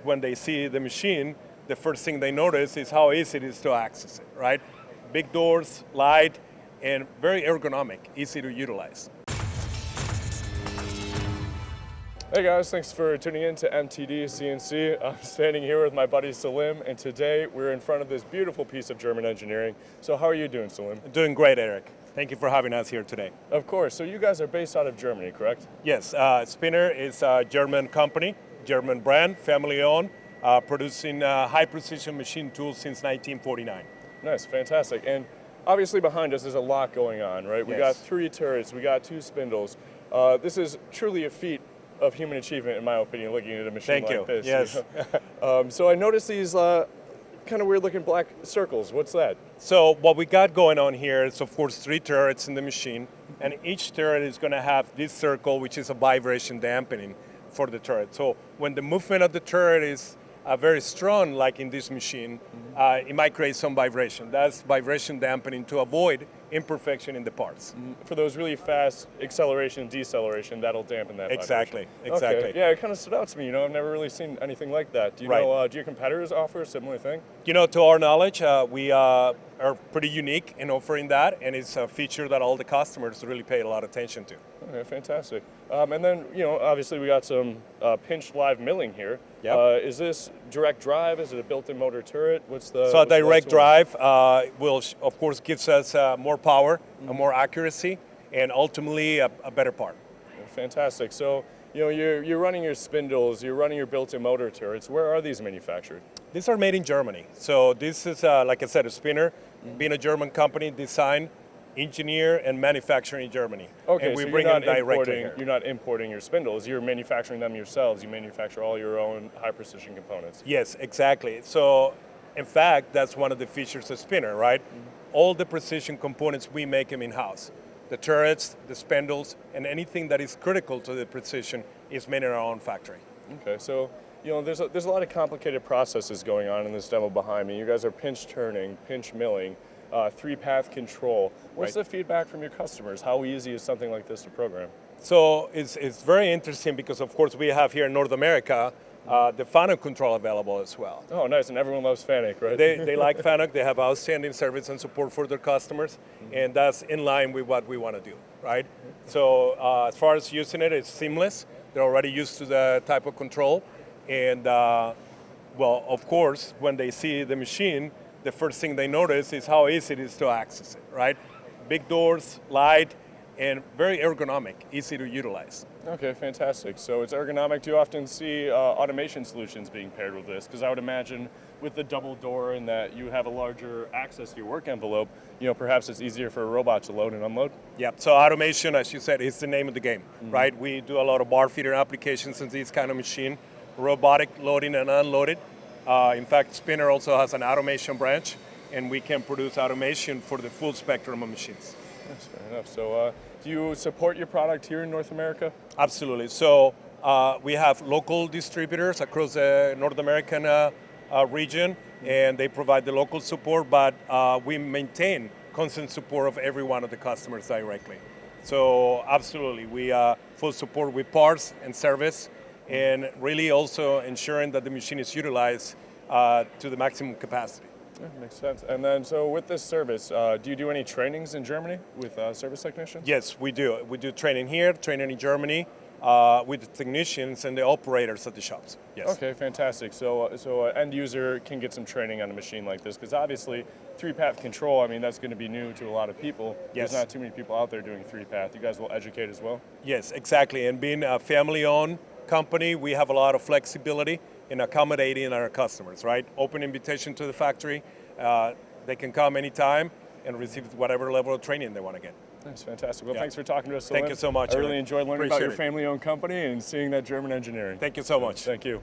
when they see the machine, the first thing they notice is how easy it is to access it, right? Big doors, light, and very ergonomic, easy to utilize. Hey guys, thanks for tuning in to MTDCNC. I'm standing here with my buddy Salim, and today we're in front of this beautiful piece of German engineering. So how are you doing, Salim? Doing great, Eric. Thank you for having us here today. Of course. So you guys are based out of Germany, correct? Yes, Spinner is a German company, German brand, family-owned, producing high-precision machine tools since 1949. Nice, fantastic. And obviously behind us there's a lot going on, right? We got 3 turrets, we got 2 spindles. This is truly a feat of human achievement, in my opinion, looking at a machine like this. Yes. You know? So I noticed these kind of weird-looking black circles. What's that? So what we got going on here is, of course, 3 turrets in the machine, and each turret is going to have this circle, which is a vibration dampening for the turret. So when the movement of the turret is very strong, like in this machine, it might create some vibration. That's vibration dampening to avoid imperfection in the parts. For those really fast acceleration and deceleration, that'll dampen that Exactly, vibration. exactly. Okay. Yeah, it kind of stood out to me. You know, I've never really seen anything like that. Do you know? Do your competitors offer a similar thing? You know, to our knowledge, we are pretty unique in offering that, and it's a feature that all the customers really pay a lot of attention to. Okay, fantastic. And then, you know, obviously we got some pinch live milling here. Yep. Is this direct drive? Is it a built-in motor turret? What's the? So a direct drive will, of course, gives us more power, more accuracy, and ultimately a better part. Fantastic. So, you know, you're running your spindles, you're running your built-in motor turrets. Where are these manufactured? These are made in Germany. So this is, like I said, a Spinner, being a German company, design, engineer, and manufacture in Germany. Okay, and we so bring them directly here. You're not importing your spindles, you're manufacturing them yourselves. You manufacture all your own high-precision components. Yes, exactly. So, in fact, that's one of the features of Spinner, right? All the precision components, we make them in-house. The turrets, the spindles, and anything that is critical to the precision is made in our own factory. Okay, so, you know, there's a lot of complicated processes going on in this demo behind me. You guys are pinch turning, pinch milling, 3-path control. What's the feedback from your customers? How easy is something like this to program? So it's very interesting because, of course, we have here in North America the FANUC control available as well. Oh, nice, and everyone loves FANUC, right? They like FANUC, they have outstanding service and support for their customers, and that's in line with what we want to do, right? So as far as using it, it's seamless. They're already used to the type of control, and well, of course, when they see the machine, the first thing they notice is how easy it is to access it, right? Big doors, light, and very ergonomic, easy to utilize. Okay, fantastic. So it's ergonomic. Do you often see automation solutions being paired with this? Because I would imagine with the double door and that you have a larger access to your work envelope, you know, perhaps it's easier for a robot to load and unload? Yeah, so automation, as you said, is the name of the game, right? We do a lot of bar feeder applications in this kind of machine, robotic loading and unloaded. In fact, Spinner also has an automation branch, and we can produce automation for the full spectrum of machines. That's fair enough. So do you support your product here in North America? Absolutely. So we have local distributors across the North American region, and they provide the local support, but we maintain constant support of every one of the customers directly. So absolutely, we full support with parts and service, and really also ensuring that the machine is utilized to the maximum capacity. Yeah, makes sense. And then, so with this service, do you do any trainings in Germany with service technicians? Yes, we do. We do training here, training in Germany, with the technicians and the operators at the shops. Yes. Okay, fantastic. So an end user can get some training on a machine like this, because obviously 3-path control, I mean, that's going to be new to a lot of people. Yes. There's not too many people out there doing 3-path. You guys will educate as well? Yes, exactly. And being a family-owned company, we have a lot of flexibility in accommodating our customers, right? Open invitation to the factory. They can come anytime and receive whatever level of training they want to get. That's fantastic. Well, thanks for talking to us, Salim. Thank you so much. I really enjoyed learning about your Appreciate it. family-owned company and seeing that German engineering. Thank you so much. Thank you.